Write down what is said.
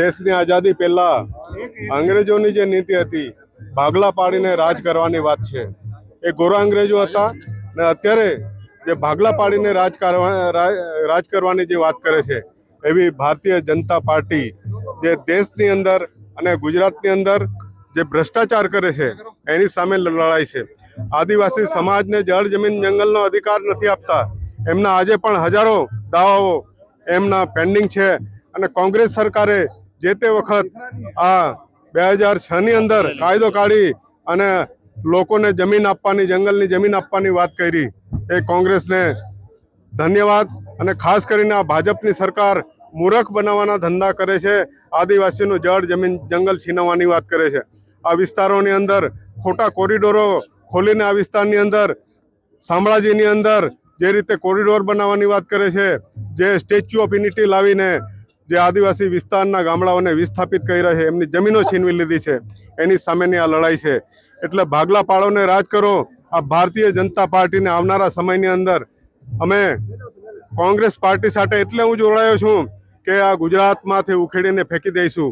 દેશની આઝાદી પહેલા અંગ્રેજોની જે નીતિ હતી ભાગલા પાડીને રાજ કરવાની વાત છે। એ ગોરા અંગ્રેજો હતા ને અત્યારે જે ભાગલા પાડીને રાજ કરવાની જે વાત કરે છે એવી ભારતીય જનતા પાર્ટી જે દેશની અંદર અને ગુજરાતની અંદર જે ભ્રષ્ટાચાર કરે છે એની સામે લડાઈ છે। આદિવાસી સમાજને જળ જમીન જંગલનો અધિકાર નથી આપતા, એમના આજે પણ હજારો દાવાઓ એમના પેન્ડિંગ છે અને કોંગ્રેસ સરકારે જે તે વખત આ 2006ની અંદર કાયદો કાઢી અને લોકોને જમીન આપવાની, જંગલની જમીન આપવાની વાત કરી। એ કોંગ્રેસને ધન્યવાદ। અને ખાસ કરીને આ ભાજપની સરકાર મૂર્ખ બનાવવાના ધંધા કરે છે, આદિવાસીનું જળ જમીન જંગલ છીનવવાની વાત કરે છે। આ વિસ્તારોની અંદર ખોટા કોરિડોરો ખોલીને આ વિસ્તારની અંદર શામળાજીની અંદર જે રીતે કોરિડોર બનાવવાની વાત કરે છે, જે સ્ટેચ્યુ ઓફ યુનિટી લાવીને જે આદિવાસી વિસ્તારના ગામડાઓને વિસ્થાપિત કર્યા છે, એમની જમીનો છીનવી લીધી છે, એની સામેની આ લડાઈ છે। એટલે ભાગલા પાડોને રાજ કરો। આ ભારતીય જનતા પાર્ટીને આવનારા સમયની અંદર અમે કોંગ્રેસ પાર્ટી સાથે એટલે હું જોડાયો છું કે આ ગુજરાતમાંથી ઉખેડીને ફેંકી દઈશું।